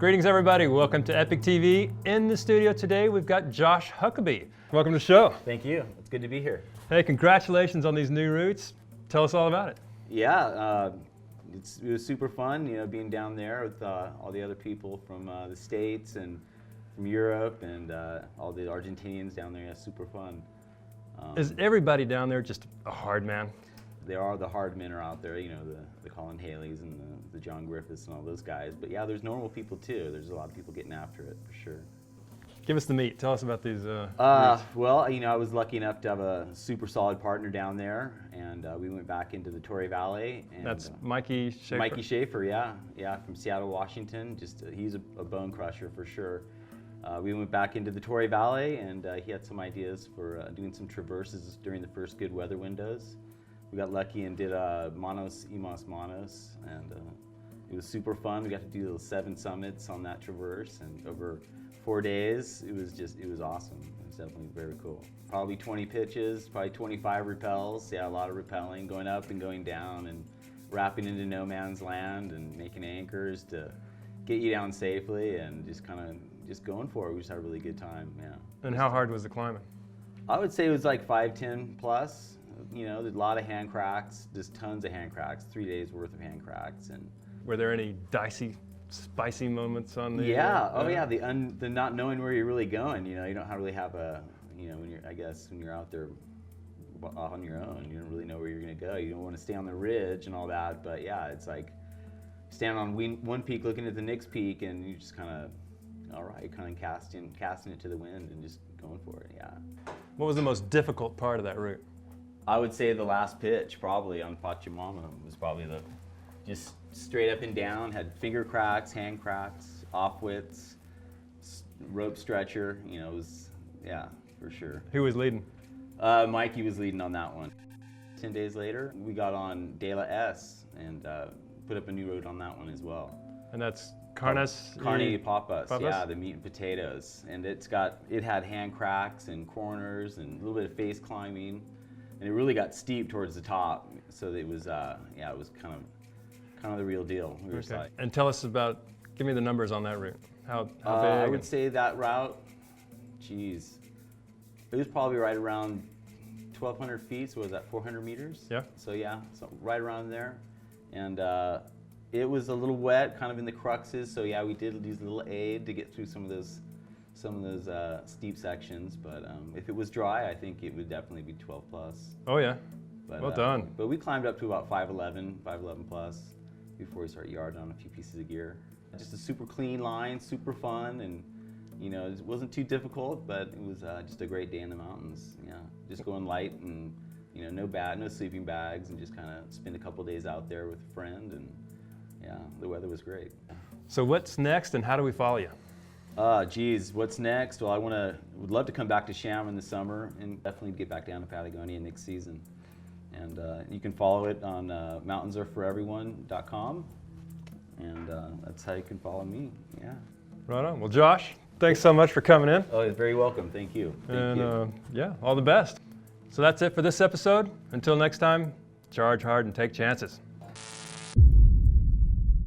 Greetings everybody, welcome to EpicTV. In the studio today we've got Josh Huckaby. Welcome to the show. Thank you, it's good to be here. Hey, congratulations on these new routes. Tell us all about it. Yeah, it was super fun, you know, being down there with all the other people from the States and from Europe and all the Argentinians down there. Yeah, super fun. Is everybody down there just a hard man? There are the hard men are out there, you know, the Colin Haleys and the John Griffiths and all those guys. But yeah, there's normal people too. There's a lot of people getting after it for sure. Give us the meat. Tell us about these routes. Well, you know, I was lucky enough to have a super solid partner down there, and we went back into the Torrey Valley. And, that's Mikey Schaefer? Mikey Schaefer, yeah, from Seattle, Washington. Just he's a bone crusher for sure. We went back into the Torrey Valley, and he had some ideas for doing some traverses during the first good weather windows. We got lucky and did Manos, and it was super fun. We got to do those 7 summits on that traverse, and over 4 days, it was awesome. It was definitely very cool. Probably 20 pitches, probably 25 rappels. Yeah, a lot of rappelling, going up and going down, and wrapping into no man's land, and making anchors to get you down safely, and just kind of just going for it. We just had a really good time. Yeah. And how hard was the climbing? I would say it was like 5-10 plus. You know, there's a lot of hand cracks, just tons of hand cracks, 3 days worth of hand cracks. And were there any dicey, spicy moments on the? Yeah, the not knowing where you're really going. You know, you don't really have a, you know, when you're out there on your own, you don't really know where you're gonna go. You don't want to stay on the ridge and all that, but yeah, it's like standing on one peak looking at the next peak, and you just kind of, all right, kind of casting it to the wind and just going for it. Yeah. What was the most difficult part of that route? I would say the last pitch, probably on Patagonia, was probably just straight up and down, had finger cracks, hand cracks, off-widths, rope stretcher, you know, it was, yeah, for sure. Who was leading? Mikey was leading on that one. 10 days later, we got on De La S and put up a new road on that one as well. And that's Carne Papas, yeah, the meat and potatoes. And it had hand cracks and corners and a little bit of face climbing. And it really got steep towards the top, so it was, yeah, it was kind of the real deal. We were okay. And tell us about, give me the numbers on that route. How big? I would say that route, geez, it was probably right around 1,200 feet. So was that 400 meters? Yeah. So yeah, so right around there, and it was a little wet, kind of in the cruxes. So yeah, we did use a little aid to get through some of those steep sections, but if it was dry, I think it would definitely be 12 plus. Oh yeah, but, well done. But we climbed up to about 511 plus before we started yarding on a few pieces of gear. Just a super clean line, super fun, and you know, it wasn't too difficult, but it was just a great day in the mountains. Yeah, just going light, and you know, no sleeping bags, and just kind of spend a couple days out there with a friend, and yeah, the weather was great. So what's next, and how do we follow you? Geez, what's next? Well, would love to come back to Sham in the summer, and definitely get back down to Patagonia next season. And you can follow it on mountainsareforeveryone.com, and that's how you can follow me. Yeah. Right on. Well, Josh, thanks so much for coming in. Oh, you're very welcome. Thank you. Thank you. Yeah, all the best. So that's it for this episode. Until next time, charge hard and take chances.